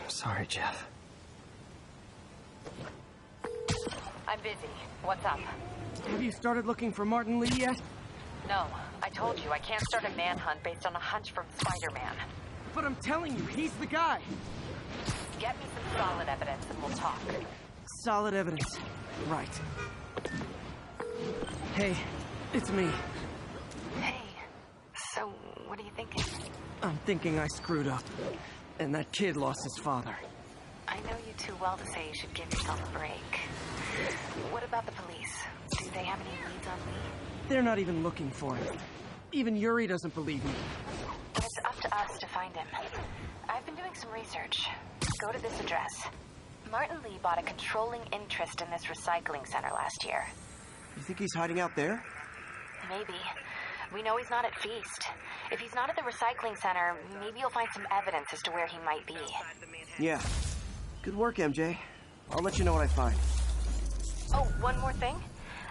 Sorry, Jeff. I'm busy. What's up? Have you started looking for Martin Lee yet? No, I told you I can't start a manhunt based on a hunch from Spider-Man. But I'm telling you, he's the guy. Get me some solid evidence and we'll talk. Solid evidence. Right. Hey, it's me. Hey, so what are you thinking? I'm thinking I screwed up. And that kid lost his father. I know you too well to say you should give yourself a break. What about the police? Do they have any leads on Lee? They're not even looking for him. Even Yuri doesn't believe me. It's up to us to find him. I've been doing some research. Go to this address. Martin Lee bought a controlling interest in this recycling center last year. You think he's hiding out there? Maybe. We know he's not at Feast. If he's not at the recycling center, maybe you'll find some evidence as to where he might be. Yeah. Good work, MJ. I'll let you know what I find. Oh, one more thing.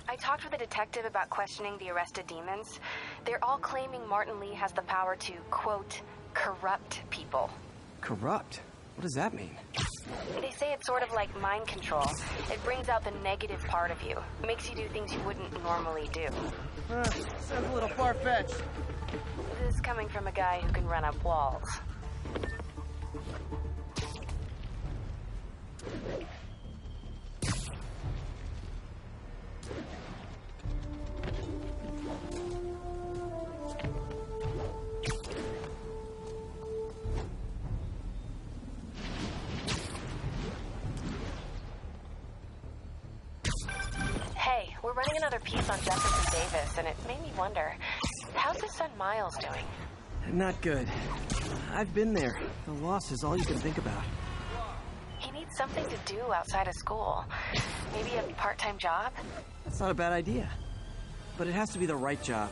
I talked with a detective about questioning the arrested demons. They're all claiming Martin Lee has the power to, quote, corrupt people. Corrupt? What does that mean? They say it's sort of like mind control. It brings out the negative part of you. Makes you do things you wouldn't normally do. Sounds a little far-fetched. This coming from a guy who can run up walls. Hey, we're running another piece on Jefferson Davis, and it made me wonder, how's his son Miles doing? Not good. I've been there. The loss is all you can think about. He needs something to do outside of school. Maybe a part-time job? That's not a bad idea. But it has to be the right job.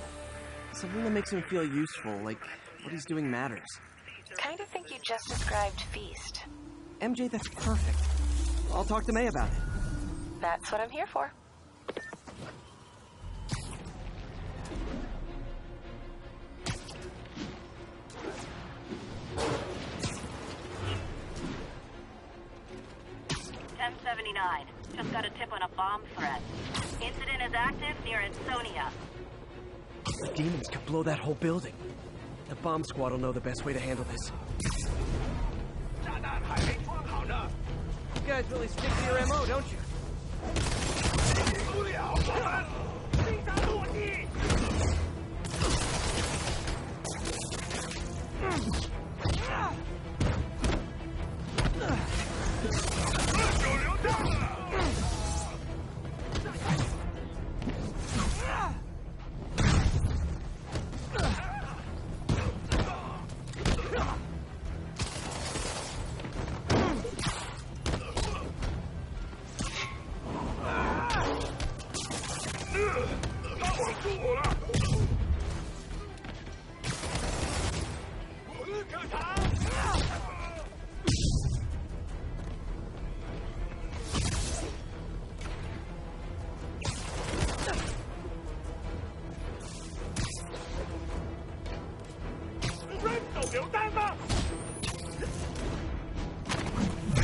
Something that makes him feel useful, like what he's doing matters. Kind of think you just described Feast. MJ, that's perfect. I'll talk to May about it. That's what I'm here for. Just got a tip on a bomb threat. Incident is active near Ansonia. The demons could blow that whole building. The bomb squad will know the best way to handle this. You guys really stick to your MO, don't you?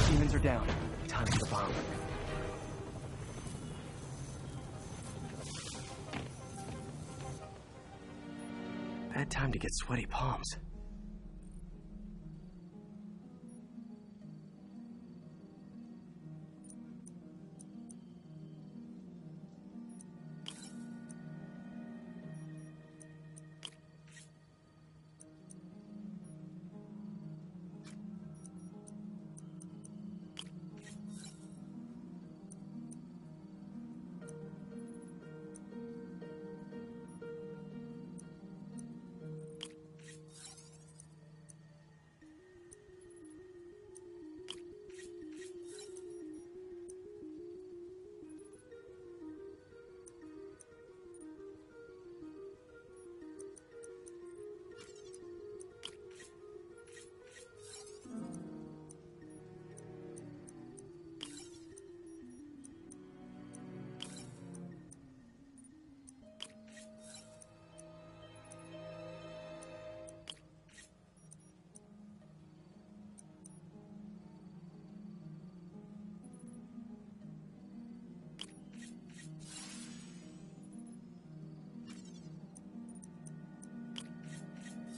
Demons are down. Time for the bomb. Bad time to get sweaty palms.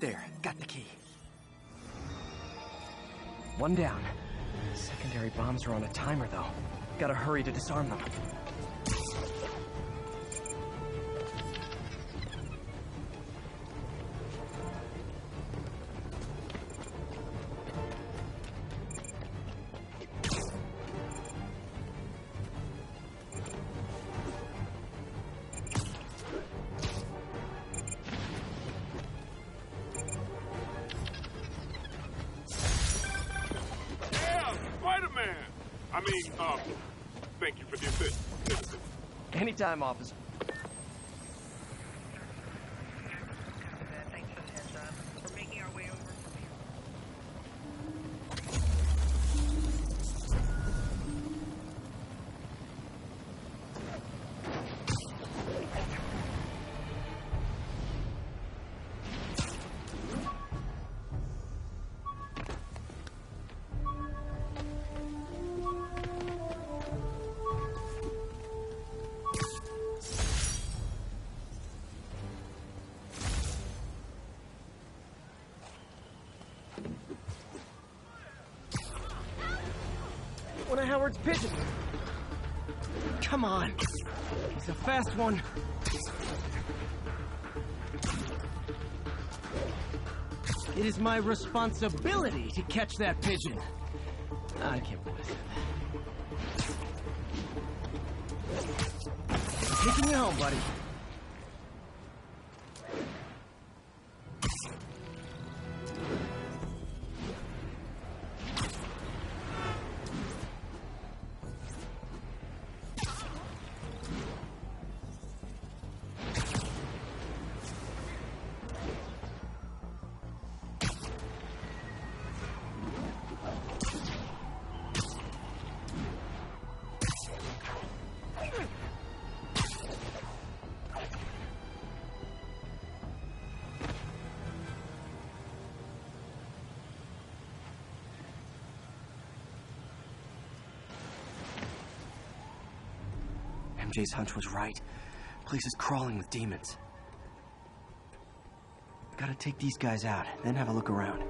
There, got the key. One down. Secondary bombs are on a timer, though. Gotta hurry to disarm them. Thank you for the assist. Anytime, officer. Thanks for the heads up. We're making our way over from here. One of Howard's pigeons. Come on. He's a fast one. It is my responsibility to catch that pigeon. I can't believe it. Taking you home, buddy. MJ's hunch was right. Place is crawling with demons. Gotta take these guys out, then have a look around.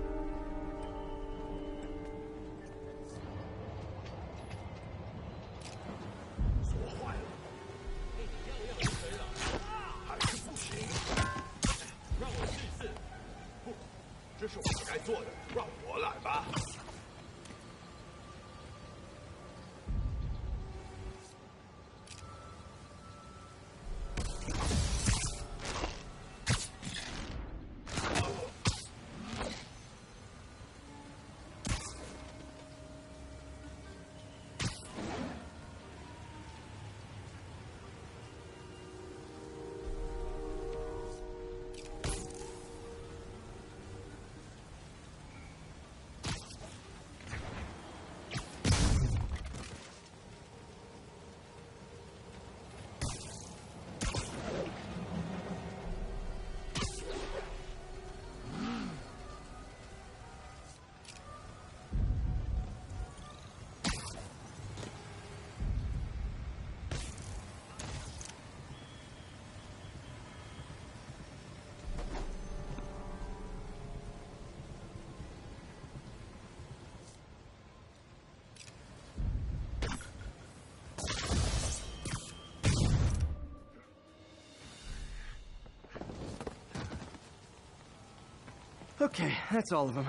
Okay, that's all of them.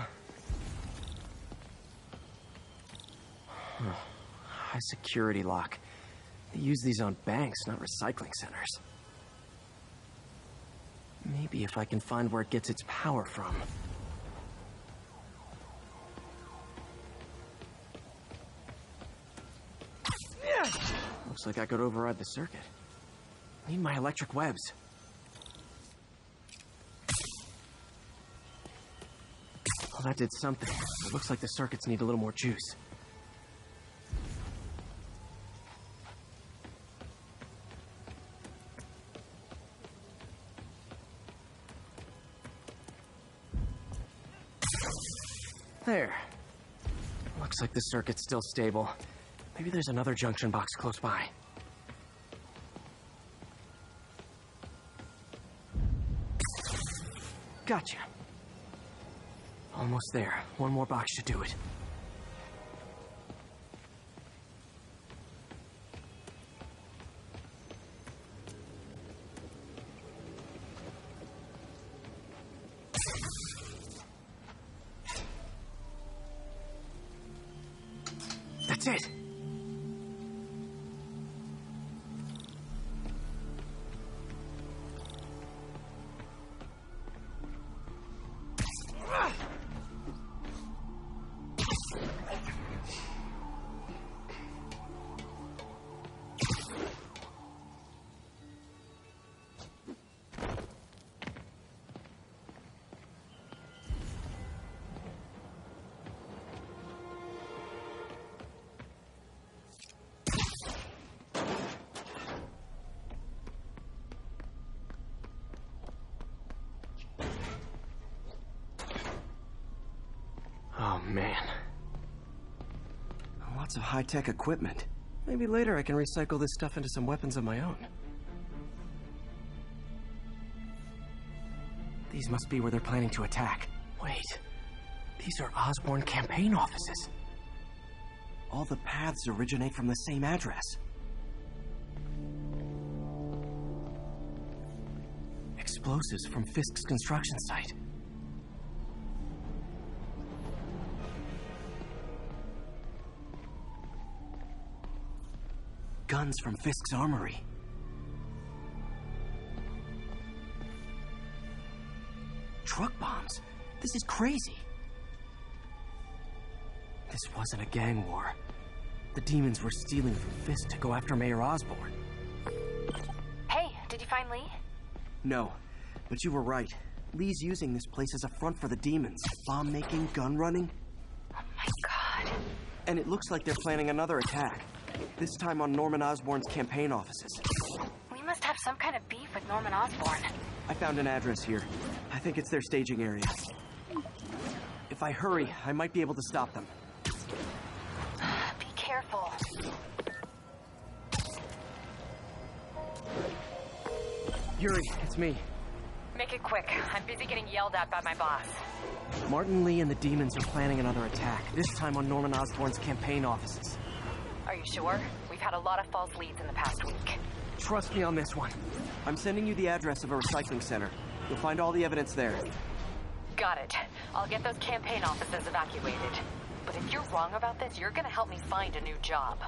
High security lock. They use these on banks, not recycling centers. Maybe if I can find where it gets its power from. Yeah! Looks like I could override the circuit. Need my electric webs. Well, that did something. It looks like the circuits need a little more juice. There. Looks like the circuit's still stable. Maybe there's another junction box close by. Gotcha. Almost there. One more box should do it. That's it! Oh, man. Lots of high-tech equipment. Maybe later I can recycle this stuff into some weapons of my own. These must be where they're planning to attack. Wait. These are Osborn campaign offices. All the paths originate from the same address. Explosives from Fisk's construction site. Guns from Fisk's armory. Truck bombs? This is crazy. This wasn't a gang war. The demons were stealing from Fisk to go after Mayor Osborn. Hey, did you find Lee? No, but you were right. Lee's using this place as a front for the demons. Bomb making, gun running. Oh my god. And it looks like they're planning another attack. This time on Norman Osborn's campaign offices. We must have some kind of beef with Norman Osborn. I found an address here. I think it's their staging area. If I hurry, I might be able to stop them. Be careful. Yuri, it's me. Make it quick. I'm busy getting yelled at by my boss. Martin Lee and the demons are planning another attack, this time on Norman Osborn's campaign offices. Are you sure? We've had a lot of false leads in the past week. Trust me on this one. I'm sending you the address of a recycling center. You'll find all the evidence there. Got it. I'll get those campaign offices evacuated. But if you're wrong about this, you're gonna help me find a new job.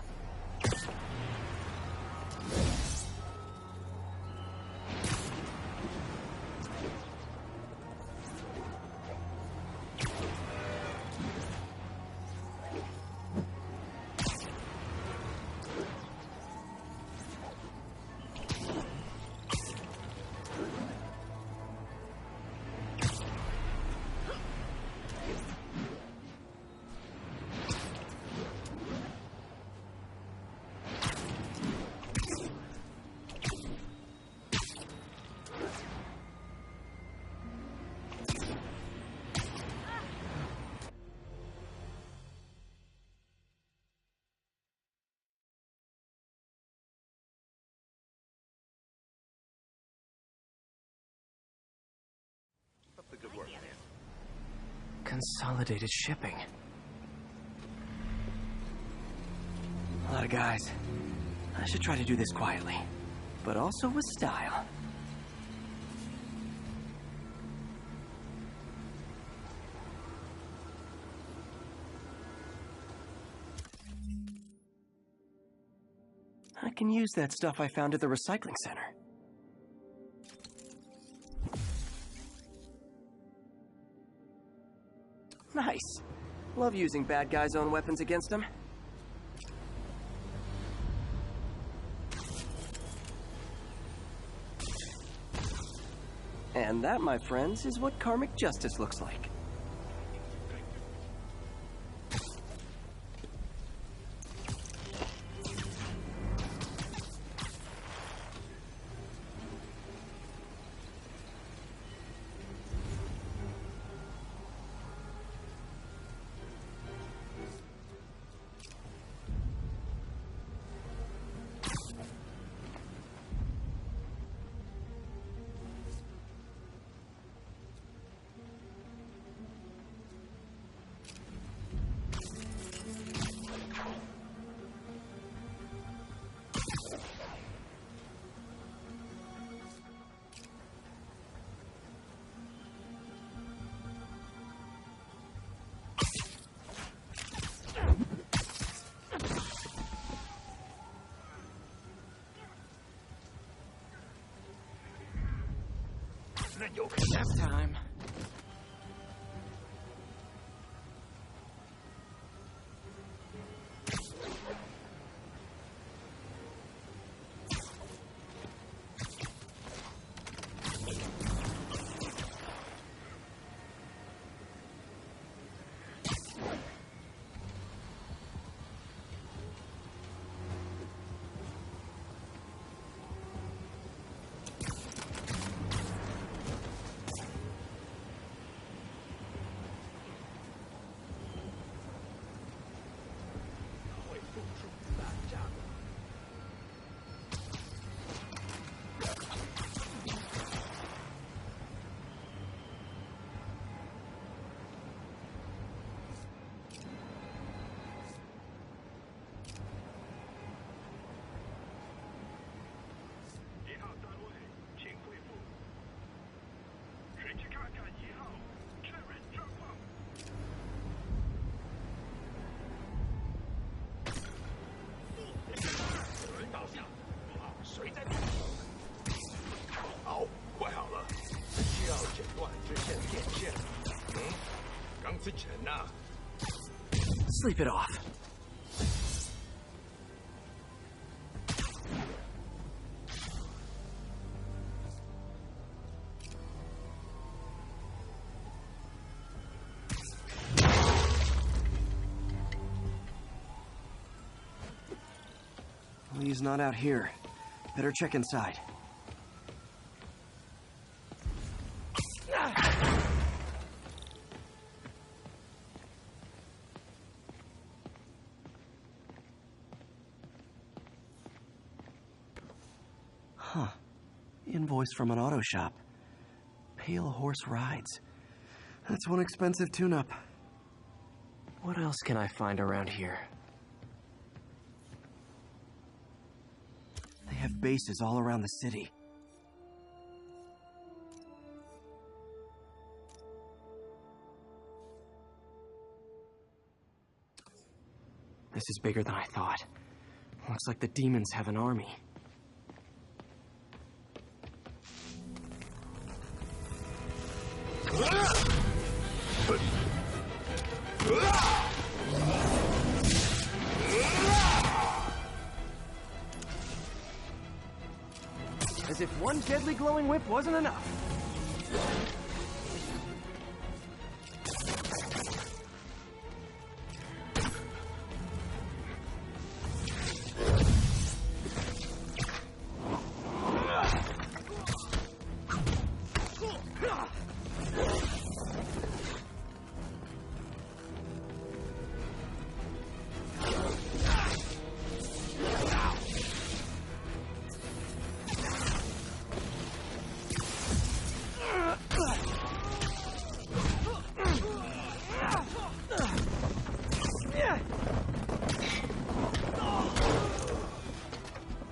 Consolidated shipping. A lot of guys. I should try to do this quietly, but also with style. I can use that stuff I found at the recycling center. Nice. Love using bad guys' own weapons against them. And that, my friends, is what karmic justice looks like. Nap time. Sleep it off. Lee's not out here. Better check inside. Huh. Invoice from an auto shop. Pale Horse Rides. That's one expensive tune-up. What else can I find around here? They have bases all around the city. This is bigger than I thought. Looks like the demons have an army. As if one deadly glowing whip wasn't enough.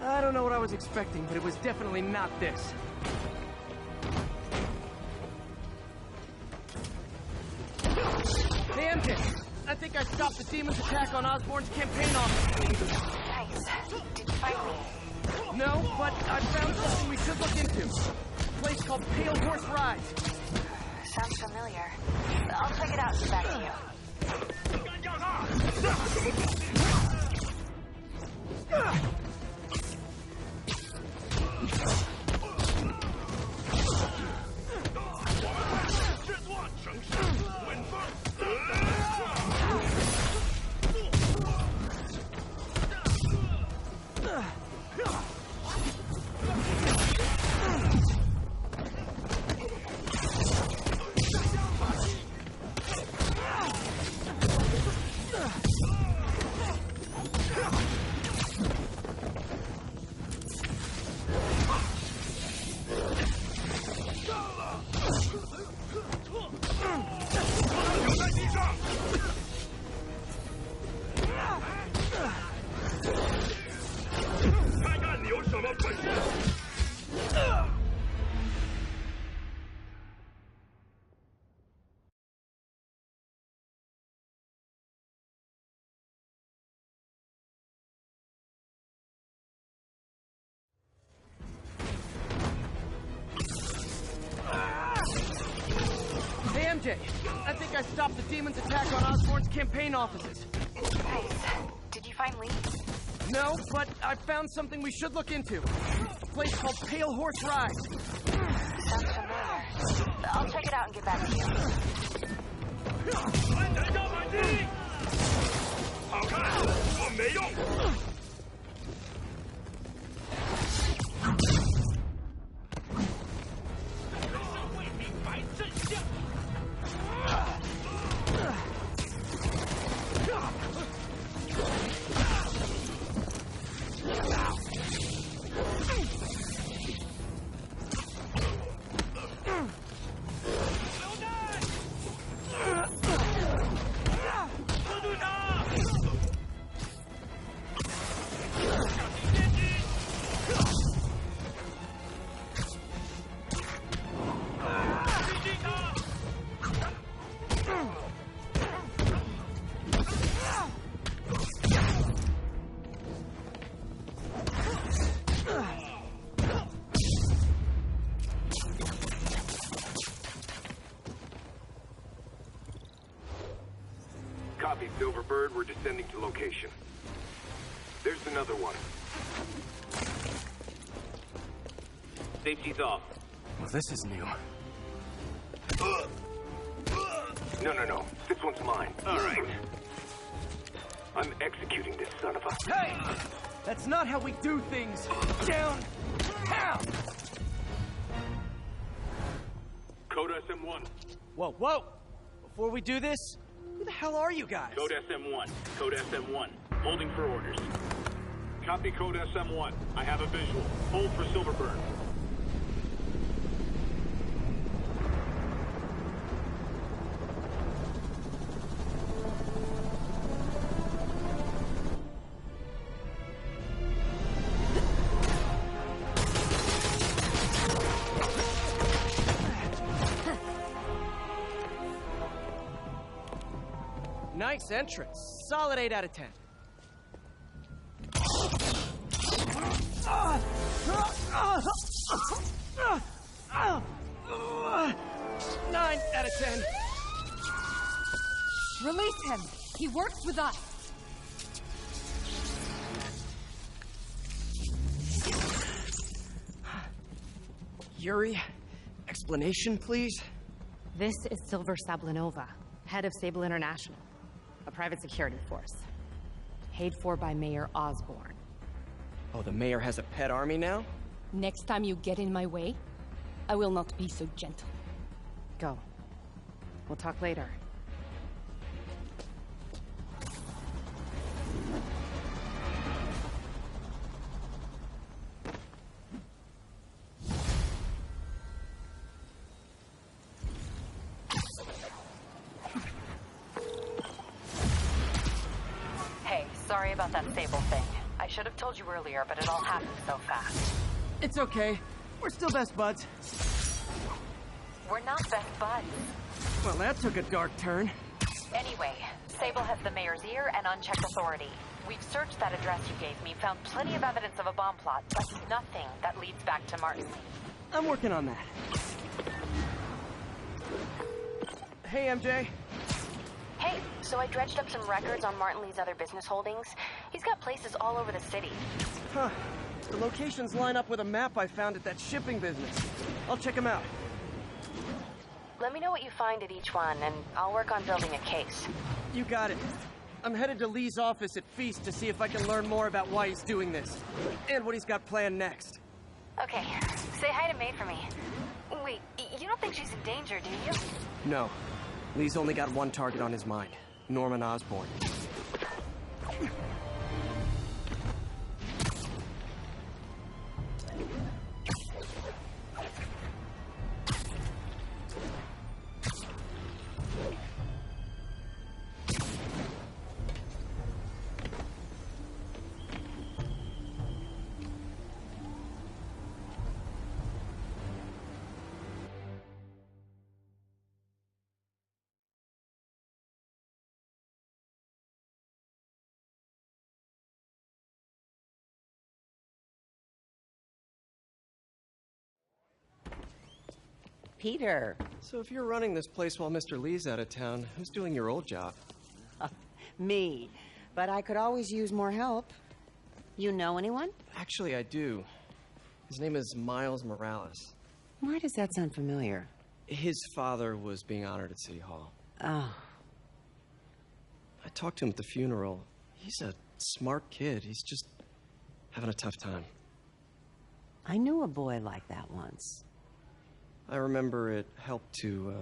I don't know what I was expecting, but it was definitely not this. Hey, MJ! I think I stopped the demon's attack on Osborn's campaign office. Nice. Did you find me? No, but I found something we should look into. A place called Pale Horse Rides. Sounds familiar. I'll check it out and get back to you. MJ, I think I stopped the demon's attack on Osborn's campaign offices. Nice. Did you find Lee? No, but I found something we should look into. A place called Pale Horse Rides. Sounds familiar. I'll check it out and get back to you. 等下反击！好看，我没用。人生为明白真相。Copy, Silverbird. We're descending to location. There's another one. Safety's off. Well, this is new. No. This one's mine. All right. I'm executing this son of a... Hey! That's not how we do things. Down! Down! Code SM1. Whoa! Before we do this, who the hell are you guys? Code SM1. Code SM1. Holding for orders. Copy Code SM1. I have a visual. Hold for Silverbird. Nice entrance. Solid 8 out of 10. 9 out of 10. Release him. He works with us. Yuri, explanation, please? This is Silver Sablinova, head of Sable International, a private security force. Paid for by Mayor Osborn. Oh, the mayor has a pet army now? Next time you get in my way, I will not be so gentle. Go. We'll talk later. Hey, sorry about that Sable thing. I should have told you earlier, but it all happened so fast. It's okay. We're still best buds. We're not best buds. Well, that took a dark turn. Anyway, Sable has the mayor's ear and unchecked authority. We've searched that address you gave me, found plenty of evidence of a bomb plot, but nothing that leads back to Martin Lee. I'm working on that. Hey, MJ. Hey, so I dredged up some records on Martin Lee's other business holdings. He's got places all over the city. Huh. The locations line up with a map I found at that shipping business. I'll check them out. Let me know what you find at each one, and I'll work on building a case. You got it. I'm headed to Lee's office at Feast to see if I can learn more about why he's doing this. And what he's got planned next. Okay, say hi to May for me. Wait, you don't think she's in danger, do you? No. Lee's only got one target on his mind. Norman Osborn. Peter. So if you're running this place while Mr. Lee's out of town, who's doing your old job? Me. But I could always use more help. You know anyone? Actually, I do. His name is Miles Morales. Why does that sound familiar? His father was being honored at City Hall. Oh. I talked to him at the funeral. He's a smart kid. He's just having a tough time. I knew a boy like that once. I remember it helped to,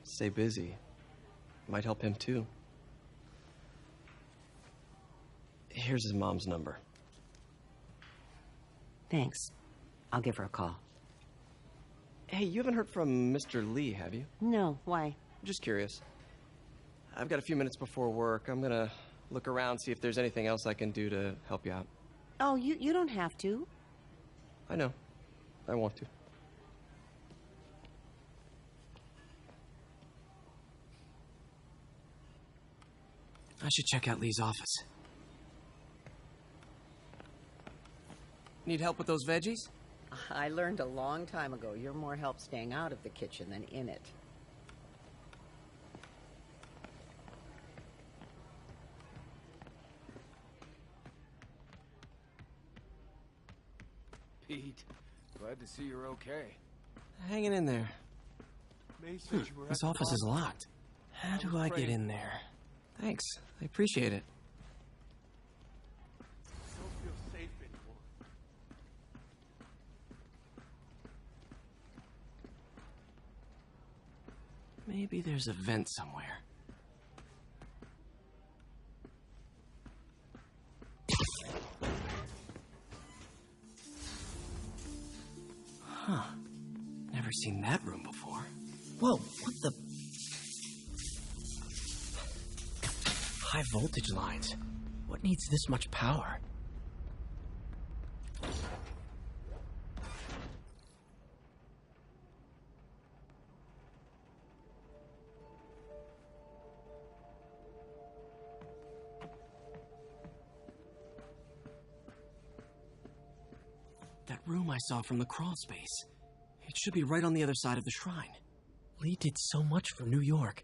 stay busy. Might help him, too. Here's his mom's number. Thanks. I'll give her a call. Hey, you haven't heard from Mr. Lee, have you? No, why? Just curious. I've got a few minutes before work. I'm gonna look around, see if there's anything else I can do to help you out. Oh, you don't have to. I know. I want to. I should check out Lee's office. Need help with those veggies? I learned a long time ago you're more help staying out of the kitchen than in it. Pete, glad to see you're okay. Hanging in there. May said you were at This the office is bar. locked. How do I get in there? Thanks. I appreciate it. Don't feel safe anymore. Maybe there's a vent somewhere. Huh. Never seen that room before. Whoa, what the... High voltage lines. What needs this much power? That room I saw from the crawl space. It should be right on the other side of the shrine. Lee did so much for New York.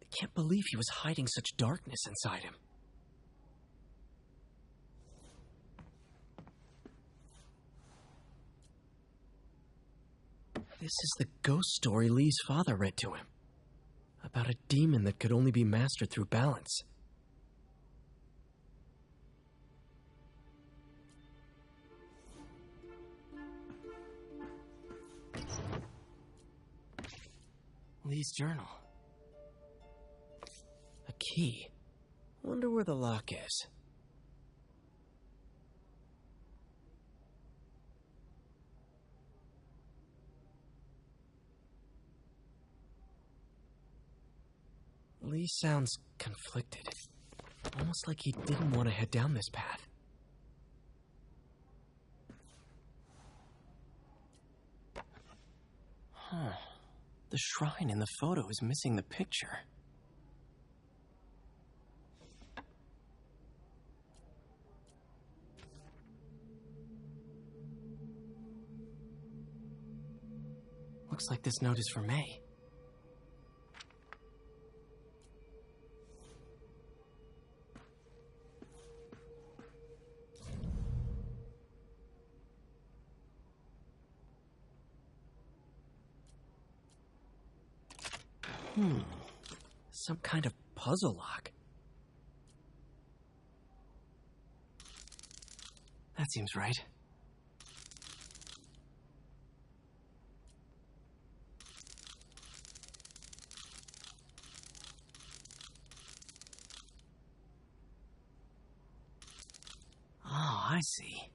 I can't believe he was hiding such darkness inside him. This is the ghost story Lee's father read to him. About a demon that could only be mastered through balance. Lee's journal. A key. Wonder where the lock is. Lee sounds conflicted. Almost like he didn't want to head down this path. Huh. The shrine in the photo is missing the picture. Looks like this note is for May. Some kind of puzzle lock. That seems right. Oh, I see.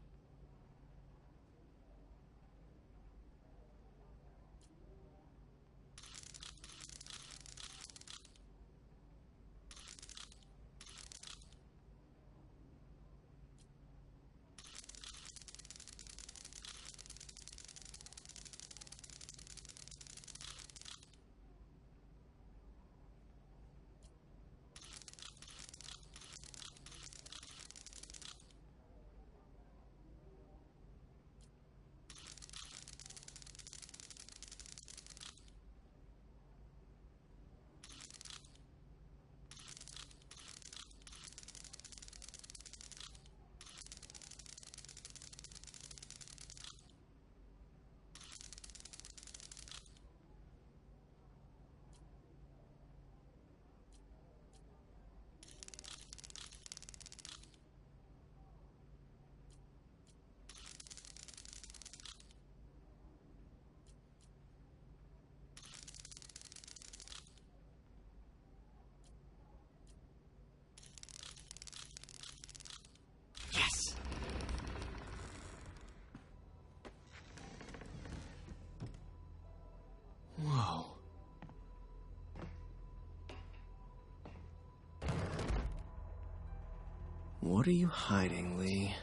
What are you hiding, Lee?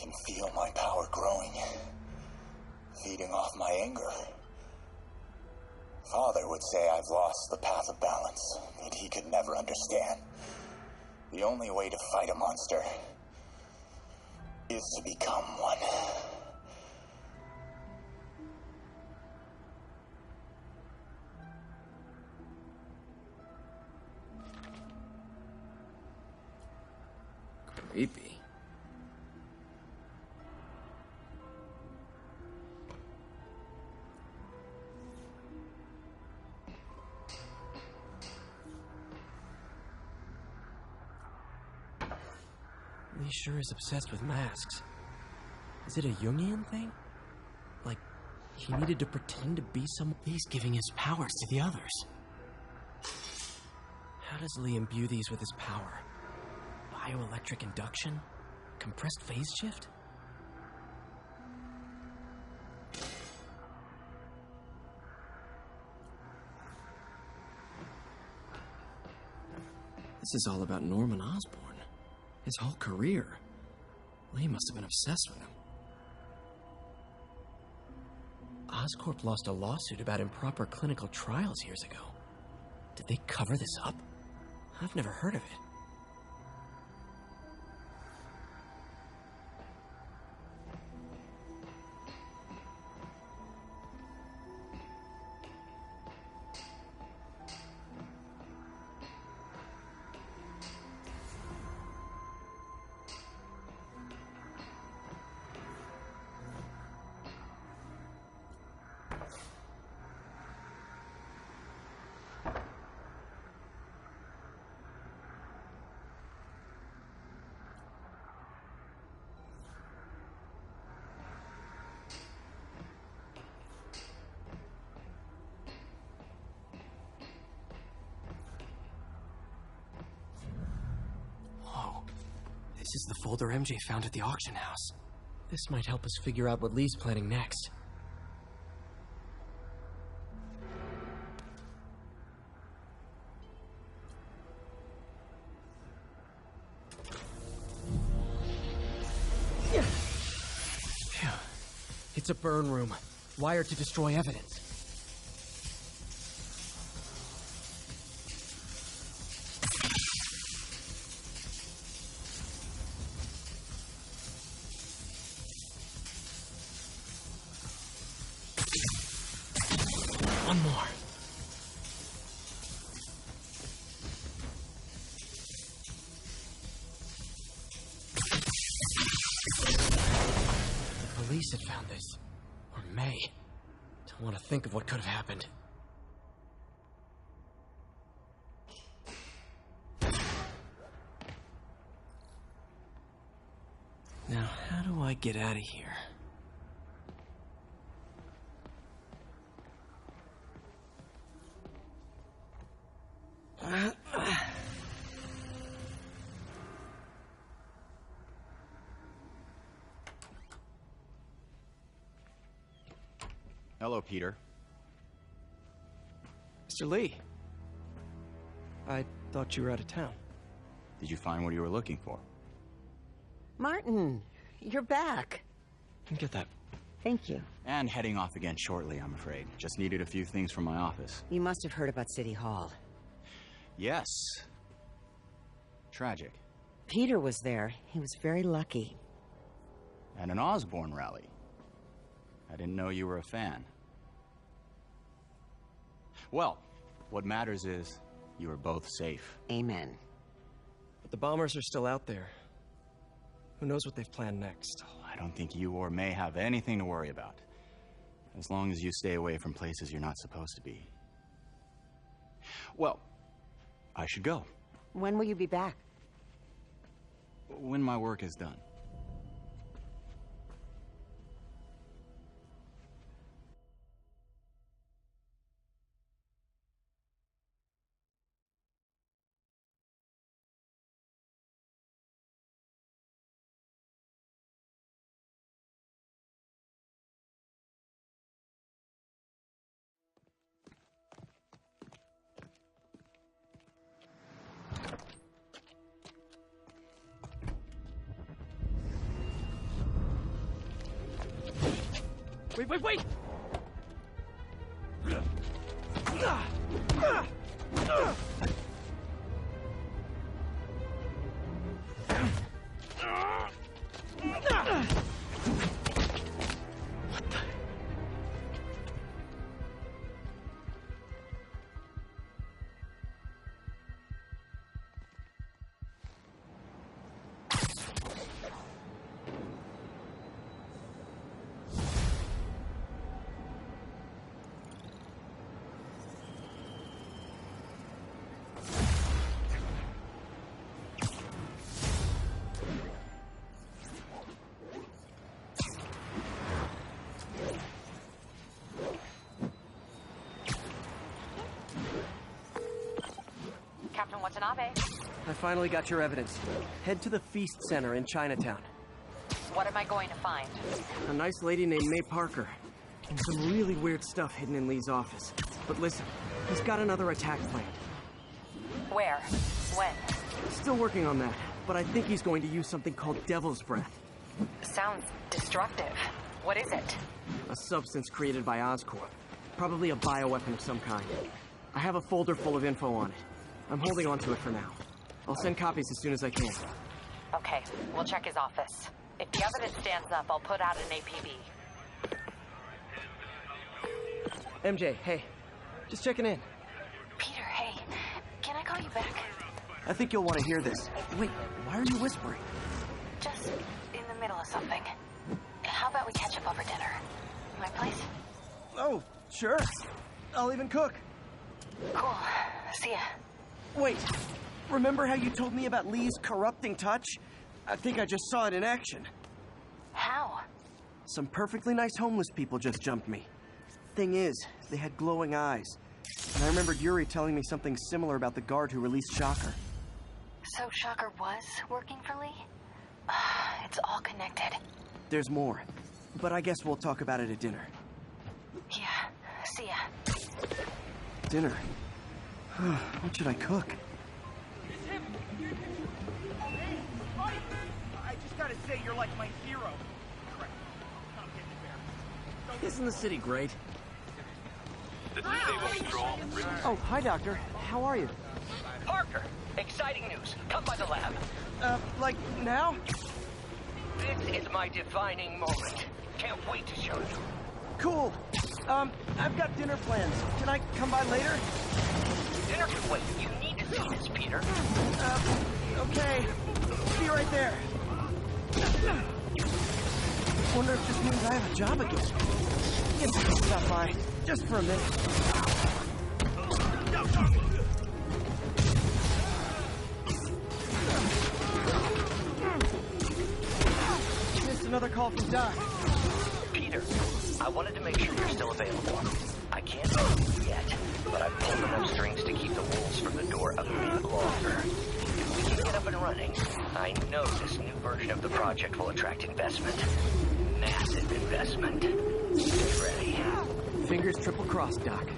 Can feel my power growing, feeding off my anger. Father would say I've lost the path of balance, but he could never understand. The only way to fight a monster is to become one. Creepy. Lee sure is obsessed with masks. Is it a Jungian thing? Like, he needed to pretend to be someone? He's giving his powers to the others. How does Lee imbue these with his power? Bioelectric induction? Compressed phase shift? This is all about Norman Osborn. His whole career. Lee must have been obsessed with him. Oscorp lost a lawsuit about improper clinical trials years ago. Did they cover this up? I've never heard of it. This is the folder MJ found at the auction house. This might help us figure out what Lee's planning next. Phew. It's a burn room, wired to destroy evidence. One more. The police had found this. Or May. Don't want to think of what could have happened. Now, how do I get out of here? Hello, Peter. Mr. Lee. I thought you were out of town. Did you find what you were looking for? Martin, you're back. Get that. Thank you. And heading off again shortly, I'm afraid. Just needed a few things from my office. You must have heard about City Hall. Yes. Tragic. Peter was there. He was very lucky. At an Osborn rally. I didn't know you were a fan. Well, what matters is you are both safe. Amen. But the bombers are still out there. Who knows what they've planned next? I don't think you or May have anything to worry about. As long as you stay away from places you're not supposed to be. Well, I should go. When will you be back? When my work is done. Wait! Captain Watanabe. I finally got your evidence. Head to the Feast Center in Chinatown. What am I going to find? A nice lady named May Parker. And some really weird stuff hidden in Lee's office. But listen, he's got another attack planned. Where? When? Still working on that, but I think he's going to use something called Devil's Breath. Sounds destructive. What is it? A substance created by Oscorp. Probably a bioweapon of some kind. I have a folder full of info on it. I'm holding on to it for now. I'll send copies as soon as I can. Okay, we'll check his office. If the evidence stands up, I'll put out an APB. MJ, hey. Just checking in. Peter, hey. Can I call you back? I think you'll want to hear this. Wait, why are you whispering? Just in the middle of something. How about we catch up over dinner? My place? Oh, sure. I'll even cook. Cool. See ya. Wait, remember how you told me about Lee's corrupting touch? I think I just saw it in action. How? Some perfectly nice homeless people just jumped me. Thing is, they had glowing eyes. And I remembered Yuri telling me something similar about the guard who released Shocker. So Shocker was working for Lee? It's all connected. There's more, but I guess we'll talk about it at dinner. Yeah, see ya. Dinner? What should I cook? It's him! I just gotta say, you're like my hero. Crap. I'm getting embarrassed. Isn't the city great? This is Stable Control. Oh, hi, Doctor. How are you? Parker, exciting news. Come by the lab. Like now? This is my defining moment. Can't wait to show you. Cool. I've got dinner plans. Can I come by later? Dinner can wait. You need to see this, Peter. Okay. Be right there. Wonder if this means I have a job again. Guess I'll stop by, just for a minute. Missed another call from Doc. Peter, I wanted to make sure you're still available. I can't help you yet, but I've pulled enough strings to keep the wolves from the door a bit longer. If we can get up and running, I know this new version of the project will attract investment. Massive investment. Get ready. Fingers triple crossed, Doc.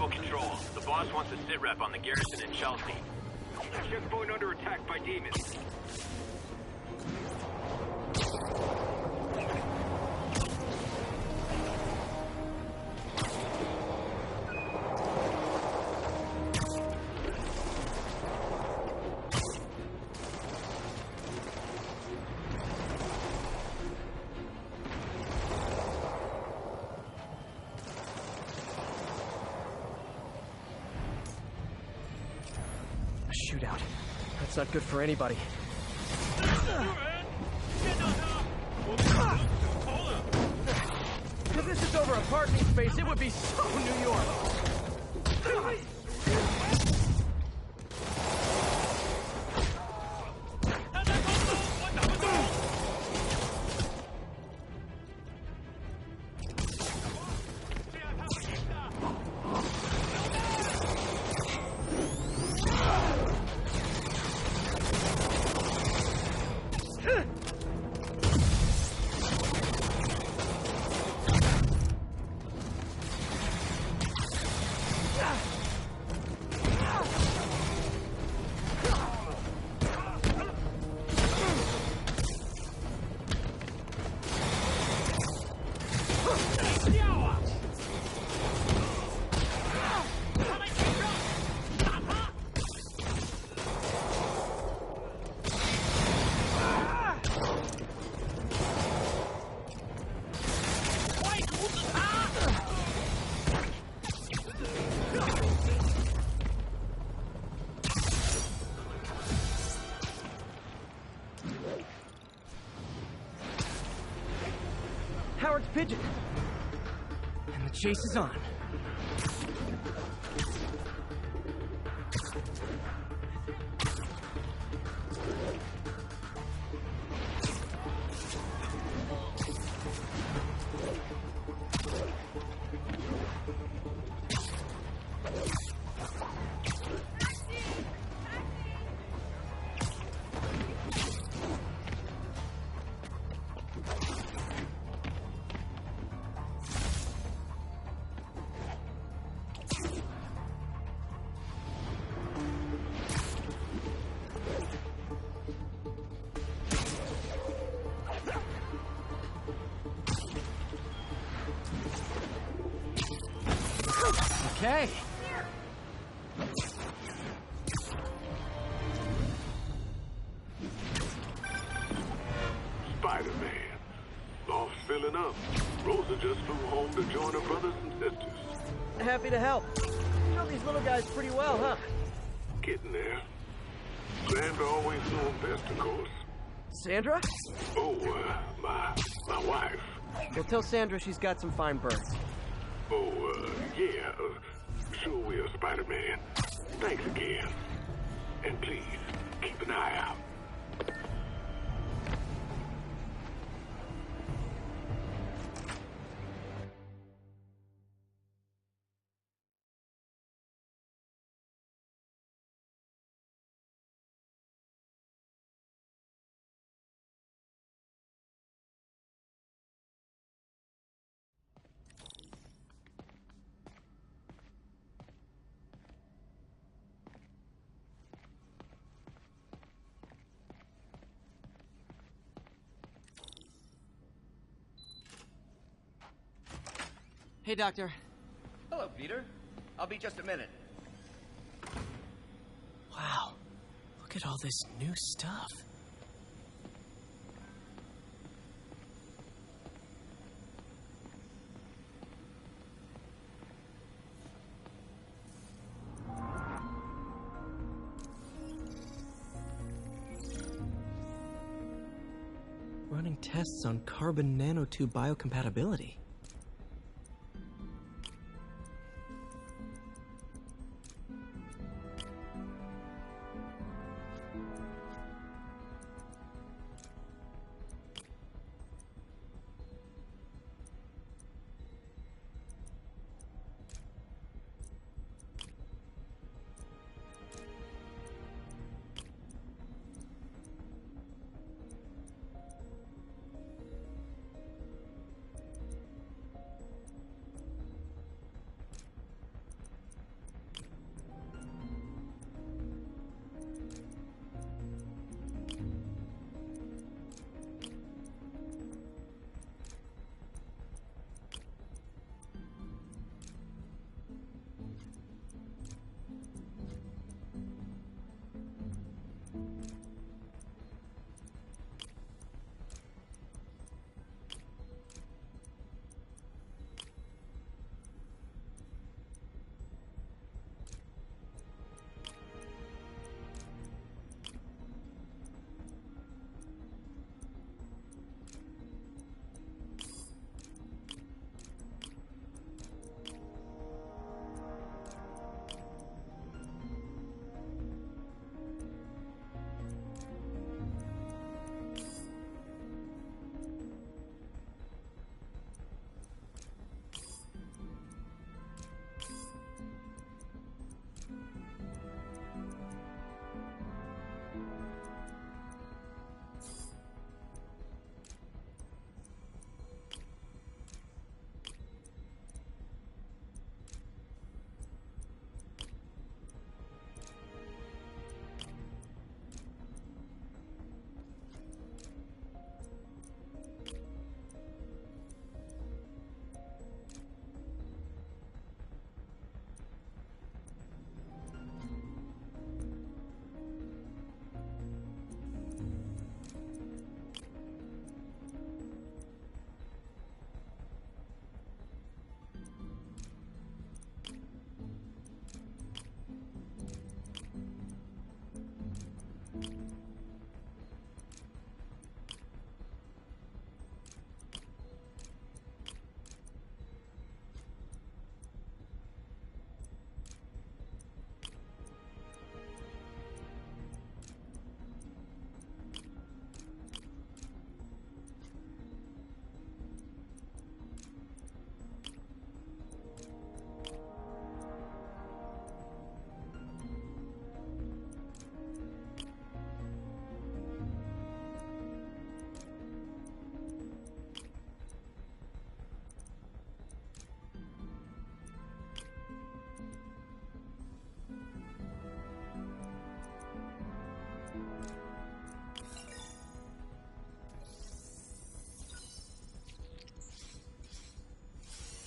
Control. The boss wants a sit rep on the garrison in Chelsea. Checkpoint under attack by demons. Shootout. That's not good for anybody. If this is over a parking space, it would be so New York. pigeon. And the chase is on. Okay. Spider-Man. Loft's filling up. Rosa just flew home to join her brothers and sisters. Happy to help. You know these little guys pretty well, huh? Getting there. Sandra always knew him best, of course. Sandra? Oh, my wife. Well, tell Sandra she's got some fine birds. Oh, yeah. Sure will, Spider-Man. Thanks again. And please, keep an eye out. Hey, Doctor. Hello, Peter. I'll be just a minute. Wow. Look at all this new stuff. Running tests on carbon nanotube biocompatibility.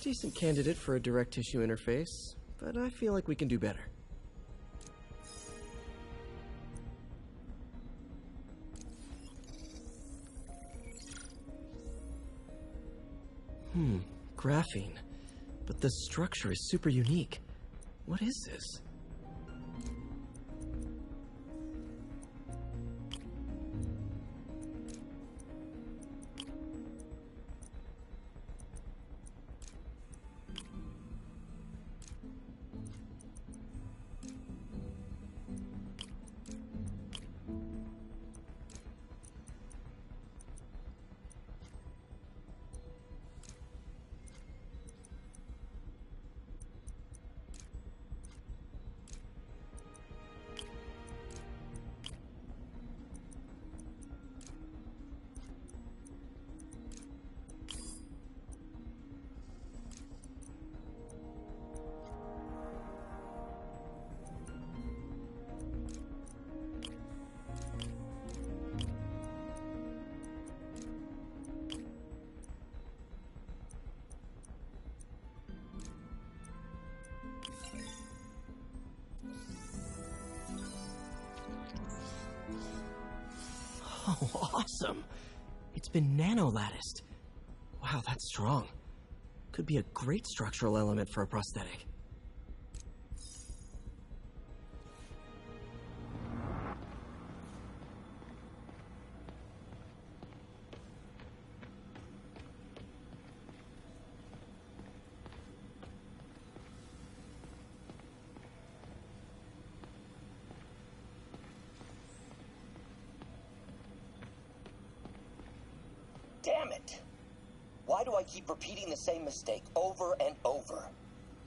Decent candidate for a direct tissue interface, but I feel like we can do better. Graphene. But the structure is super unique. What is this? Oh, awesome! It's been nano-latticed. Wow, that's strong. Could be a great structural element for a prosthetic. Damn it! Why do I keep repeating the same mistake over and over?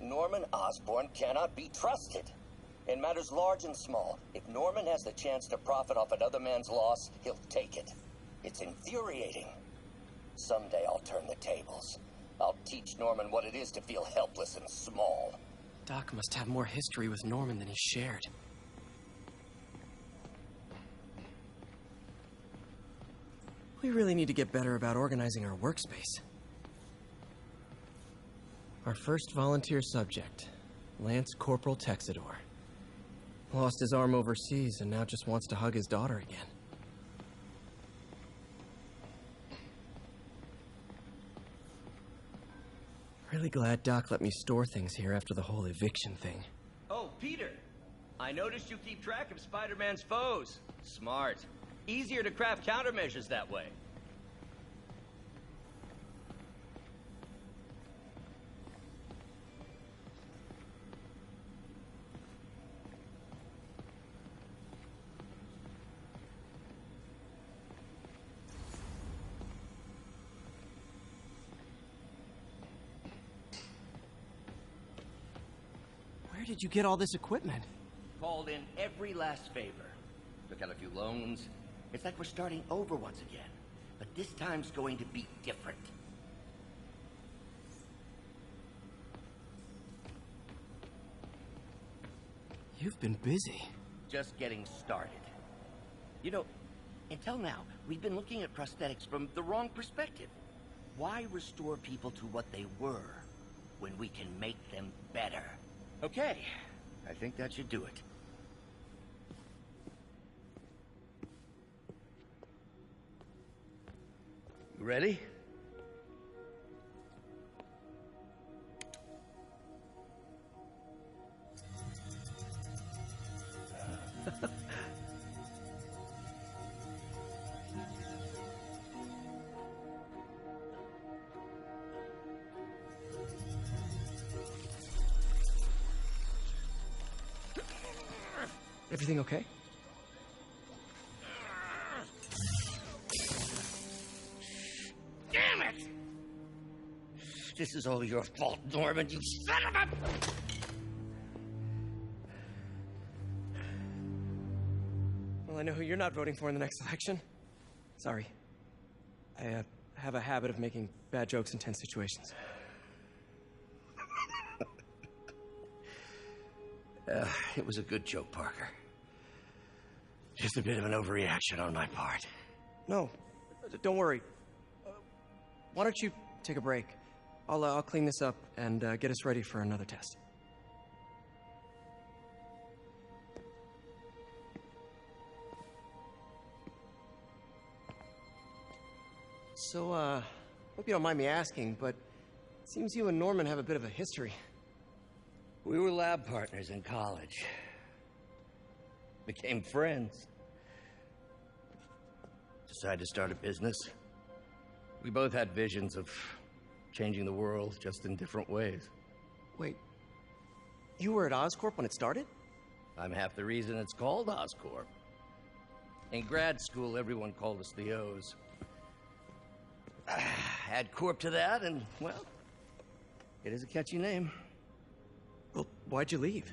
Norman Osborn cannot be trusted. In matters large and small, if Norman has the chance to profit off another man's loss, he'll take it. It's infuriating. Someday I'll turn the tables. I'll teach Norman what it is to feel helpless and small. Doc must have more history with Norman than he shared. We really need to get better about organizing our workspace. Our first volunteer subject, Lance Corporal Texidor. Lost his arm overseas and now just wants to hug his daughter again. Really glad Doc let me store things here after the whole eviction thing. Oh, Peter! I noticed you keep track of Spider-Man's foes. Smart. Easier to craft countermeasures that way. Where did you get all this equipment? Called in every last favor. Took out a few loans. It's like we're starting over once again. But this time's going to be different. You've been busy. Just getting started. You know, until now, we've been looking at prosthetics from the wrong perspective. Why restore people to what they were when we can make them better? Okay, I think that should do it. You ready? Everything okay? Damn it! This is all your fault, Norman, you son of a... Well, I know who you're not voting for in the next election. Sorry. I have a habit of making bad jokes in tense situations. It was a good joke, Parker. Just a bit of an overreaction on my part. No, don't worry. Why don't you take a break? I'll clean this up and get us ready for another test. So, hope you don't mind me asking, but it seems you and Norman have a bit of a history. We were lab partners in college. Became friends. Decided to start a business. We both had visions of changing the world, just in different ways. Wait, you were at Oscorp when it started? I'm half the reason it's called Oscorp. In grad school, everyone called us the O's. Add Corp to that, and, well, it is a catchy name. Well, why'd you leave?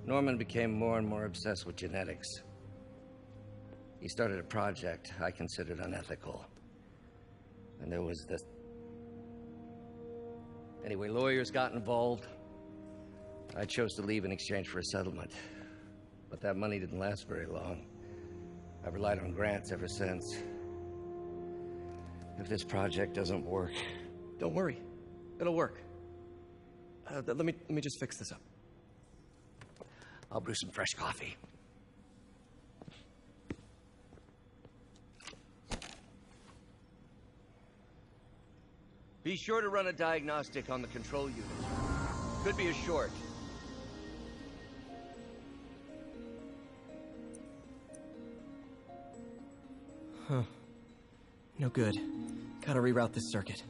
Norman became more and more obsessed with genetics. He started a project I considered unethical. And there was this... Anyway, lawyers got involved. I chose to leave in exchange for a settlement. But that money didn't last very long. I've relied on grants ever since. If this project doesn't work... Don't worry. It'll work. Let me just fix this up. I'll brew some fresh coffee. Be sure to run a diagnostic on the control unit. Could be a short. Huh. No good. Gotta reroute this circuit.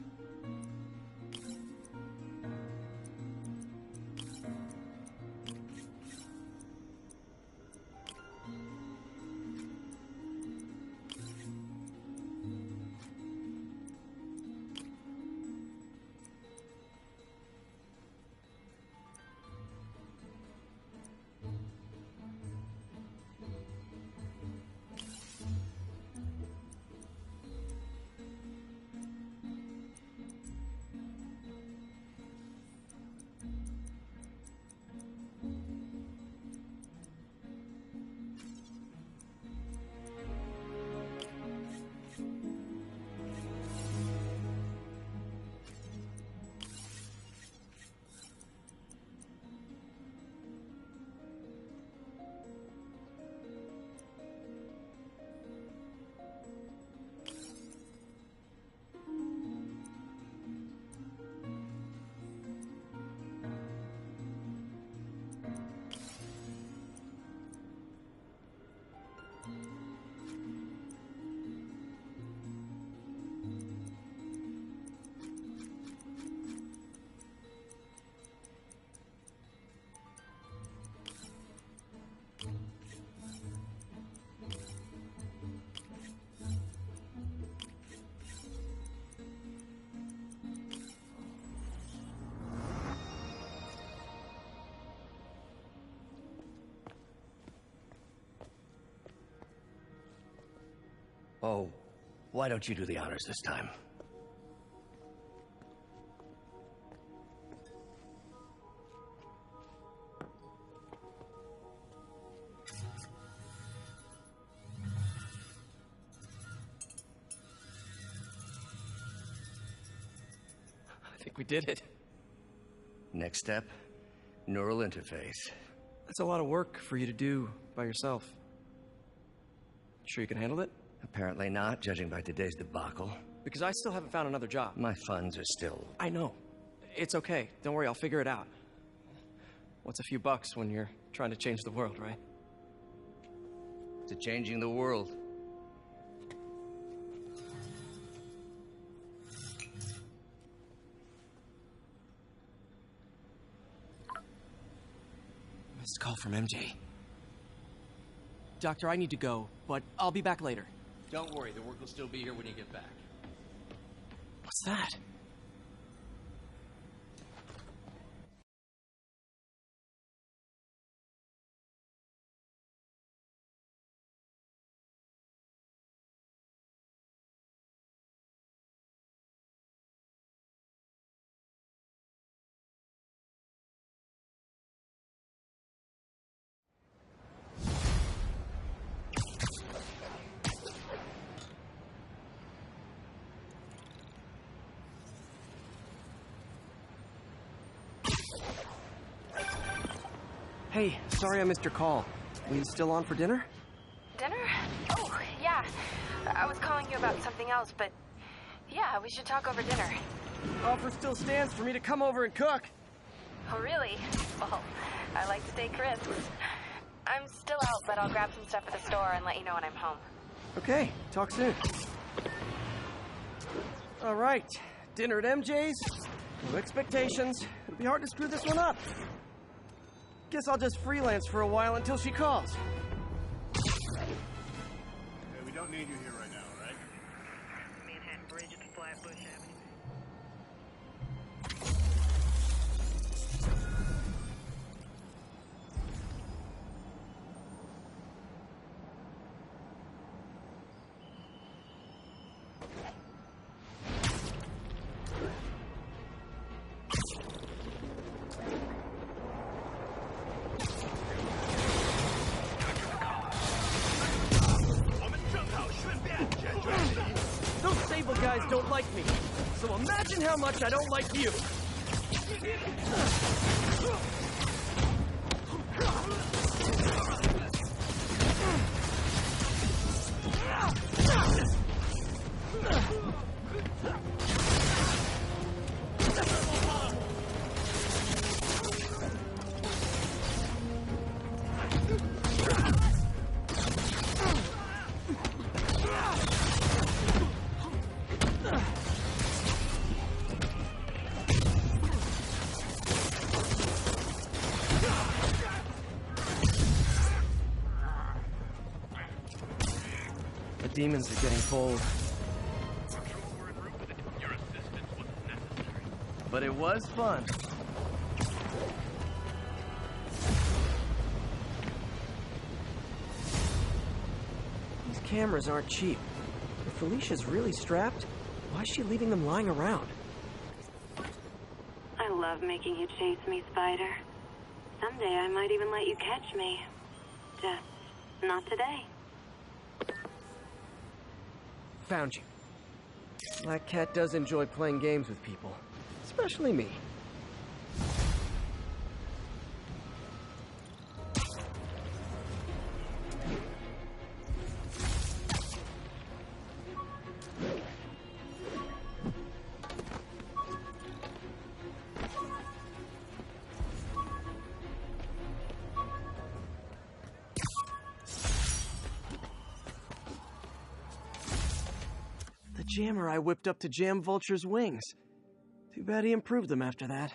Oh, why don't you do the honors this time? I think we did it. Next step, neural interface. That's a lot of work for you to do by yourself. Sure you can handle it? Apparently not, judging by today's debacle. Because I still haven't found another job. My funds are still... I know. It's okay. Don't worry, I'll figure it out. What's a few bucks when you're trying to change the world, right? To changing the world. Missed call from MJ. Doctor, I need to go, but I'll be back later. Don't worry, the work will still be here when you get back. What's that? Hey, sorry I missed your call. Are you still on for dinner? Dinner? Oh, yeah. I was calling you about something else, but yeah, we should talk over dinner. Offer still stands for me to come over and cook. Oh, really? Well, I like to take risks. I'm still out, but I'll grab some stuff at the store and let you know when I'm home. Okay, talk soon. All right, dinner at MJ's. No expectations. It'll be hard to screw this one up. Guess I'll just freelance for a while until she calls. Hey, we don't need you here right now, all right? Manhattan Bridge at Flatbush Avenue. Those Sable guys don't like me, so imagine how much I don't like you. The demons are getting cold. Your assistance wasn't necessary. But it was fun. These cameras aren't cheap. If Felicia's really strapped, why is she leaving them lying around? I love making you chase me, Spider. Someday I might even let you catch me. Just not today. Found you. Black Cat does enjoy playing games with people. Especially me. The jammer I whipped up to jam Vulture's wings. Too bad he improved them after that.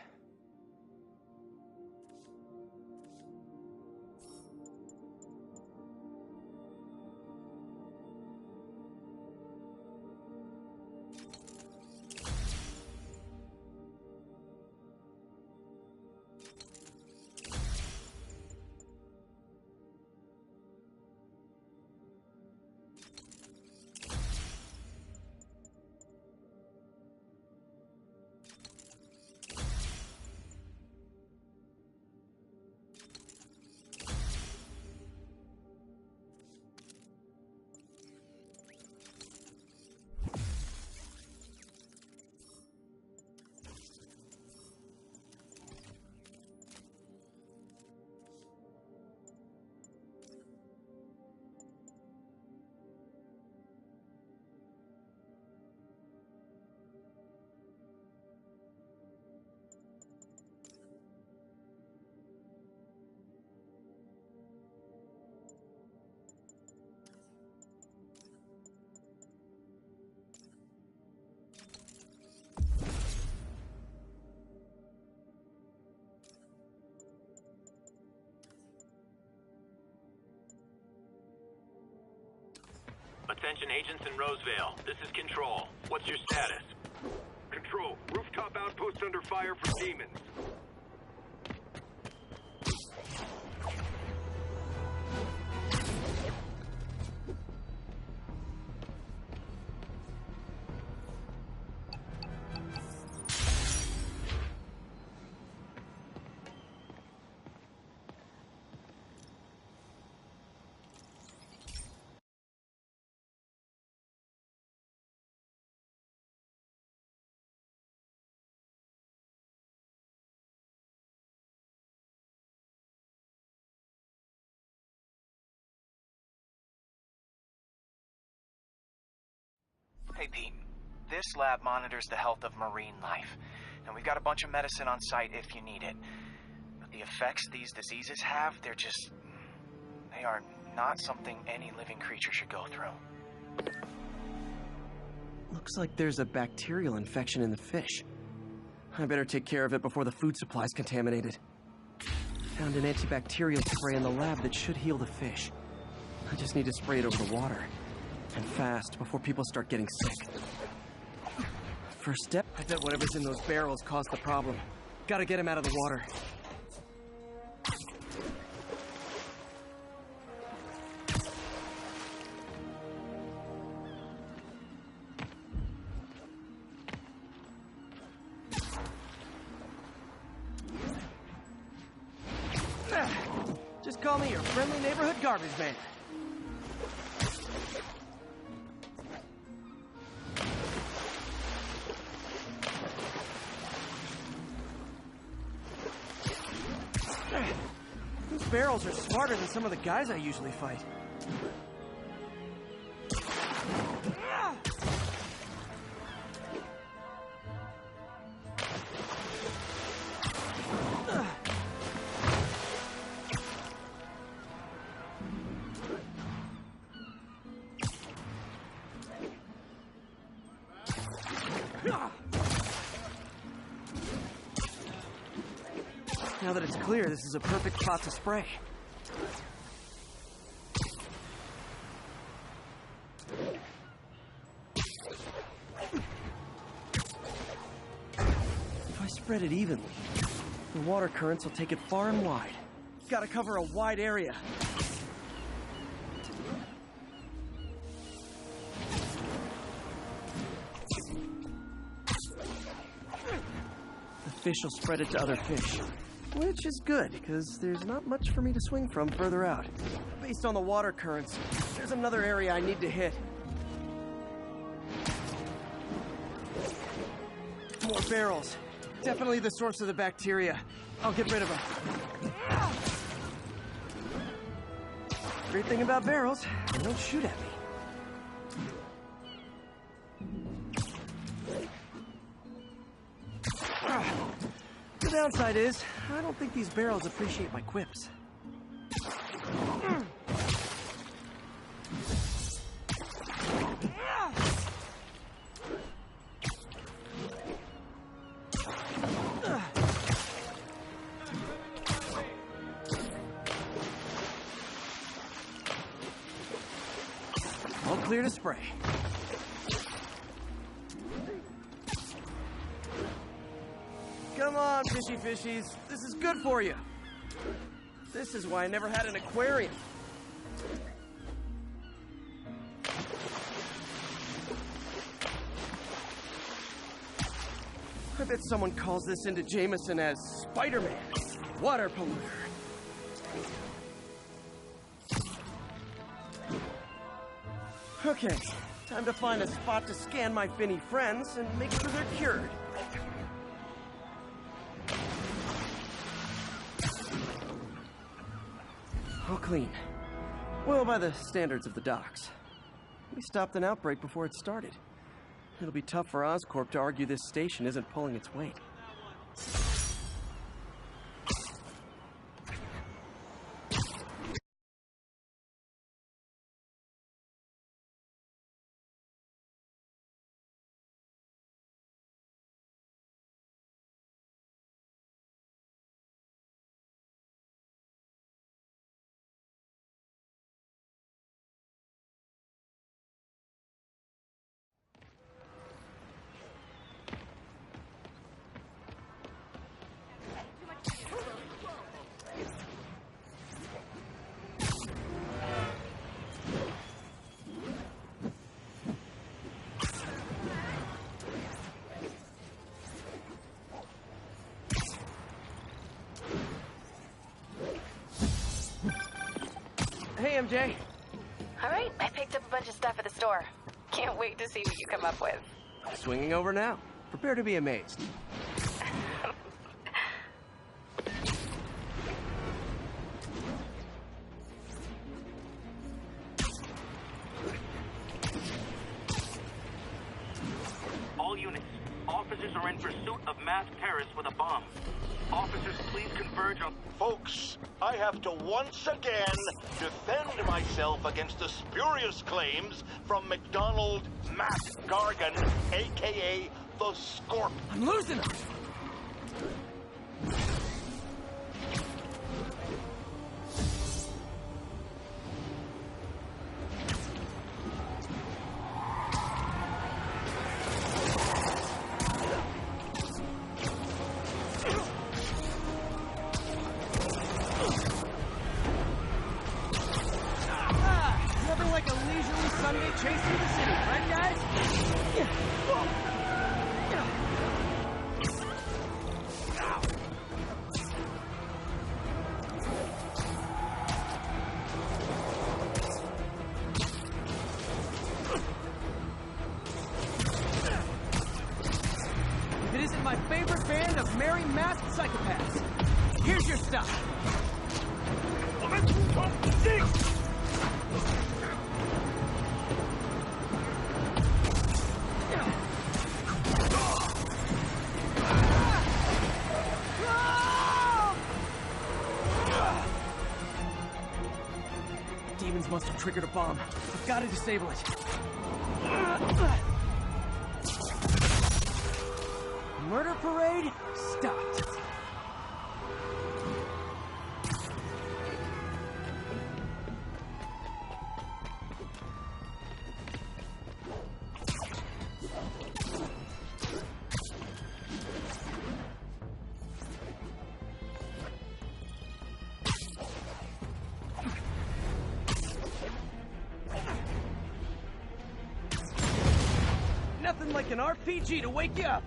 Attention agents in Rosevale. This is Control. What's your status? Control, rooftop outpost under fire from demons. Hey, Pete. This lab monitors the health of marine life, and we've got a bunch of medicine on site if you need it. But the effects these diseases have, they are not something any living creature should go through. Looks like there's a bacterial infection in the fish. I better take care of it before the food supply's contaminated. Found an antibacterial spray in the lab that should heal the fish. I just need to spray it over the water. And fast, before people start getting sick. First step, I bet whatever's in those barrels caused the problem. Gotta get him out of the water. Just call me your friendly neighborhood garbage man. These barrels are smarter than some of the guys I usually fight. Now that it's clear, this is a perfect spot to spray. If I spread it evenly, the water currents will take it far and wide. Gotta cover a wide area. The fish will spread it to other fish. Which is good, because there's not much for me to swing from further out. Based on the water currents, there's another area I need to hit. More barrels. Definitely the source of the bacteria. I'll get rid of them. Great thing about barrels, they don't shoot at me. The downside is, I don't think these barrels appreciate my quips. All clear to spray. Come on, fishy fishies. This is good for you. This is why I never had an aquarium. I bet someone calls this into Jameson as Spider-Man, water polluter. Okay, time to find a spot to scan my finny friends and make sure they're cured. All clean. Well, by the standards of the docks. We stopped an outbreak before it started. It'll be tough for Oscorp to argue this station isn't pulling its weight. Hey, MJ. All right, I picked up a bunch of stuff at the store. Can't wait to see what you come up with. Swinging over now. Prepare to be amazed. masked terrorist with a bomb. Officers, please converge on... Folks, I have to once again defend myself against the spurious claims from McDonald Matt Gargan, a.k.a. the Scorp. I'm losing him! Nothing like a leisurely Sunday chase through the city, right, guys? If it isn't my favorite band of merry masked psychopaths, here's your stuff. Demons must have triggered a bomb. I've got to disable it. Murder parade stopped. Nothing like an RPG to wake you up.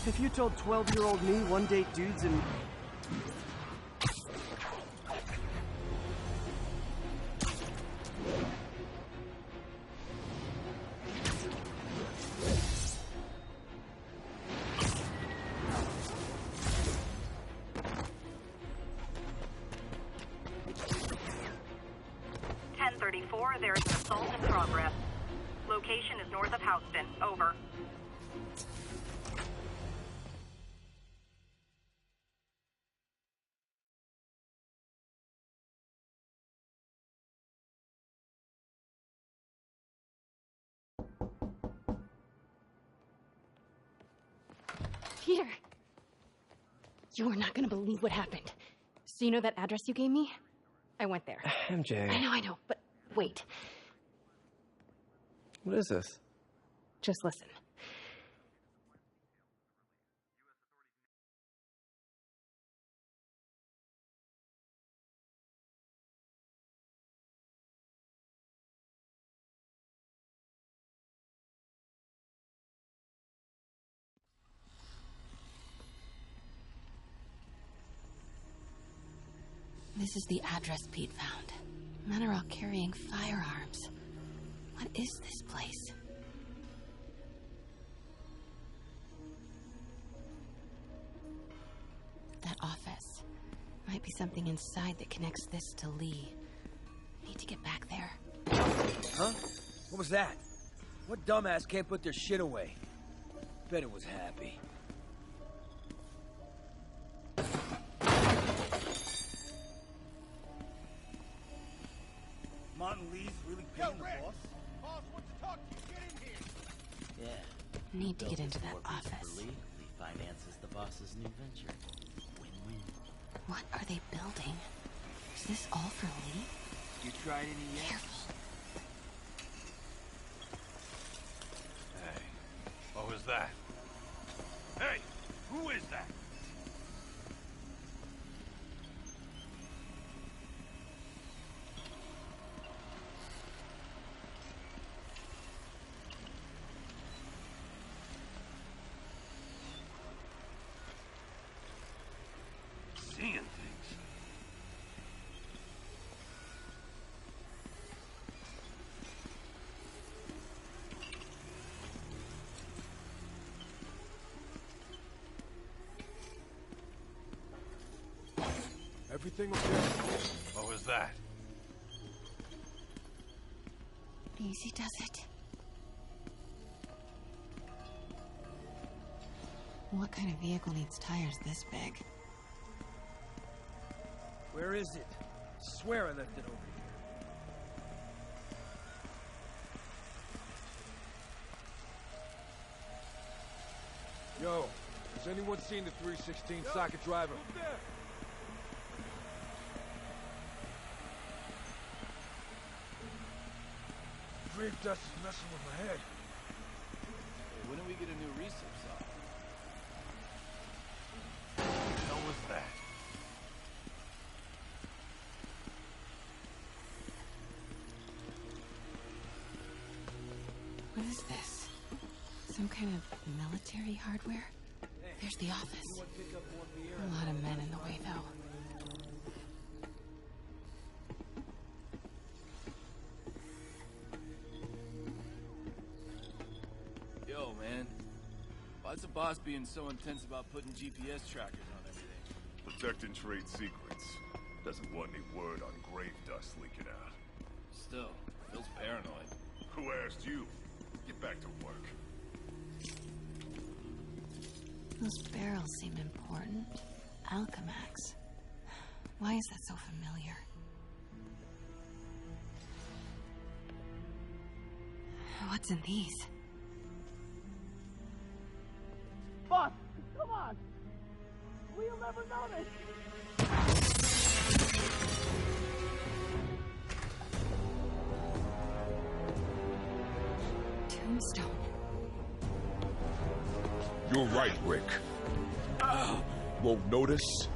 If you told 12-year-old me one date dudes and... There is an assault in progress. Location is north of Houston. Over. Peter! You are not gonna believe what happened. So you know that address you gave me? I went there. MJ. I know, but wait. What is this? Just listen. This is the address Pete found. Men are all carrying firearms. What is this place? That office. Might be something inside that connects this to Lee. Need to get back there. Huh? What was that? What dumbass can't put their shit away? Bet it was Happy. Martin Lee's really paying the boss? Boss wants to talk to you. Get in here. Yeah. Need to get into that More people office. for Lee finances the boss's new venture. Win-win. What are they building? Is this all for Lee? You tried any yet? Careful. Hey, what was that? Hey, who is that? Seeing things. Everything okay? What was that? Easy does it. What kind of vehicle needs tires this big? Where is it? I swear I left it over here. Yo, has anyone seen the 316 socket driver? Dream dust is messing with my head. Hey, when do we get a new research saw? What the hell was that? What is this? Some kind of military hardware? There's the office. A lot of men in the way, though. Yo, man. Why's the boss being so intense about putting GPS trackers on everything? Protect and trade secrets. Doesn't want any word on grave dust leaking out. Still, feels paranoid. Who asked you? Get back to work. Those barrels seem important. Alchemax. Why is that so familiar? What's in these? Boss, come on! We'll never notice! Tombstone. You're right, Rick. Won't notice?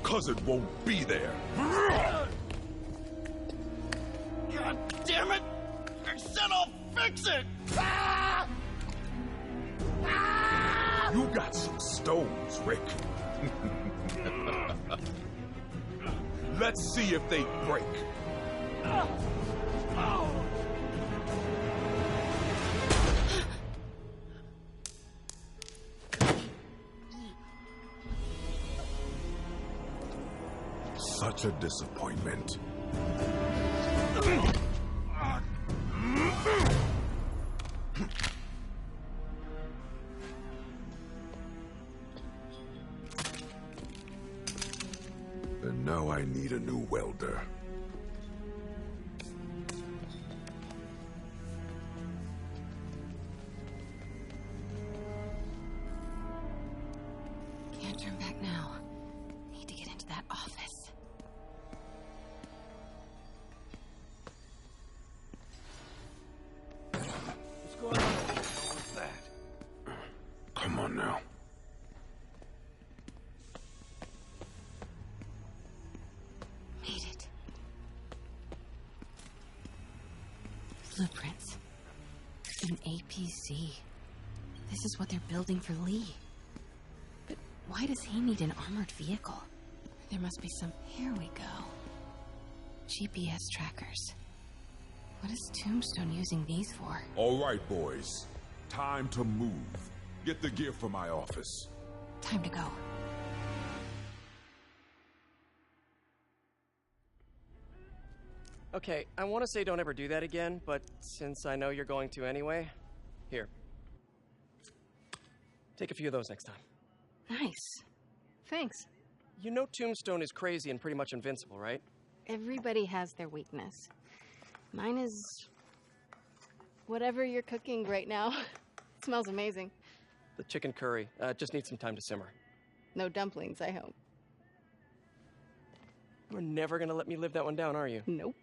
Cause it won't be there. God damn it! I said I'll fix it! You got some stones, Rick. Let's see if they break. Such a disappointment. And now I need a new welder. Can't turn back now. Need to get into that office. What's going on? What was that? Come on now. Made it. Blueprints. An APC. This is what they're building for Lee. But why does he need an armored vehicle? There must be some... Here we go. GPS trackers. What is Tombstone using these for? All right, boys. Time to move. Get the gear from my office. Time to go. Okay, I want to say don't ever do that again, but since I know you're going to anyway, here. Take a few of those next time. Nice. Thanks. You know Tombstone is crazy and pretty much invincible, right? Everybody has their weakness. Mine is... Whatever you're cooking right now. Smells amazing. The chicken curry. Just needs some time to simmer. No dumplings, I hope. You're never gonna let me live that one down, are you? Nope.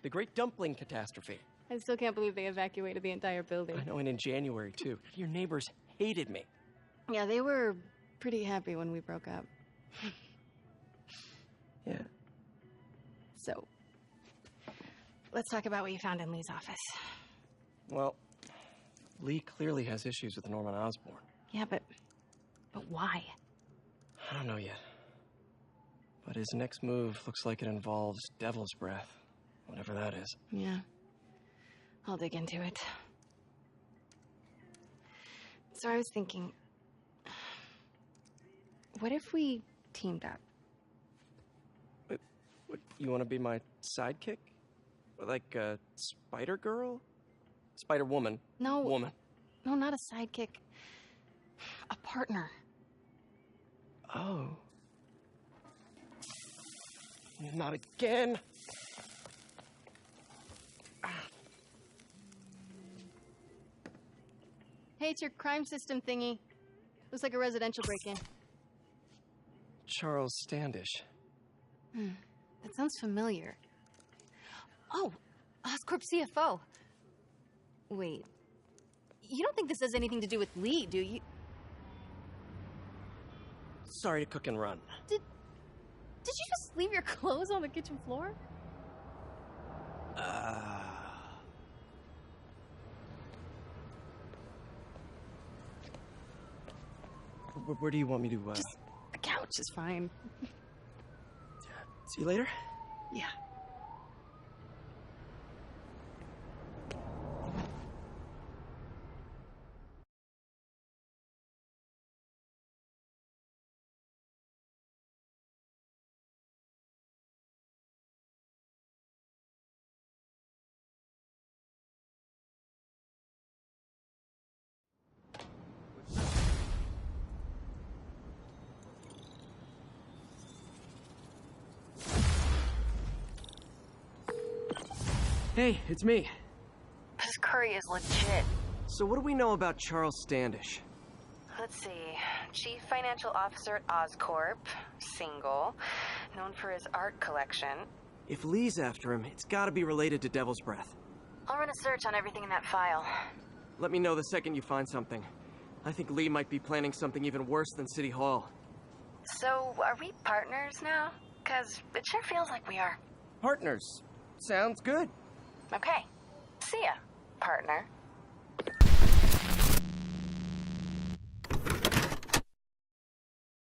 The Great Dumpling Catastrophe. I still can't believe they evacuated the entire building. I know, and in January, too. Your neighbors hated me. Yeah, they were pretty happy when we broke up. Yeah. So, let's talk about what you found in Lee's office. Well, Lee clearly has issues with Norman Osborn. Yeah, but why? I don't know yet. But his next move looks like it involves Devil's Breath. Whatever that is. Yeah. I'll dig into it. So I was thinking, what if we teamed up? What, you want to be my sidekick? Like a Spider Girl? Spider Woman? No. Woman. No, not a sidekick. A partner. Oh. Not again. Hey, it's your crime system thingy. Looks like a residential break-in. Charles Standish. That sounds familiar. Oh, Oscorp CFO. Wait. You don't think this has anything to do with Lee, do you? Sorry to cook and run. Did you just leave your clothes on the kitchen floor? Where do you want me to, Just the couch is fine. See you later? Yeah. Hey, it's me. This curry is legit. So what do we know about Charles Standish? Let's see. Chief Financial Officer at Oscorp. Single. Known for his art collection. If Lee's after him, it's gotta be related to Devil's Breath. I'll run a search on everything in that file. Let me know the second you find something. I think Lee might be planning something even worse than City Hall. So, are we partners now? 'Cause it sure feels like we are. Partners. Sounds good. Okay. See ya, partner.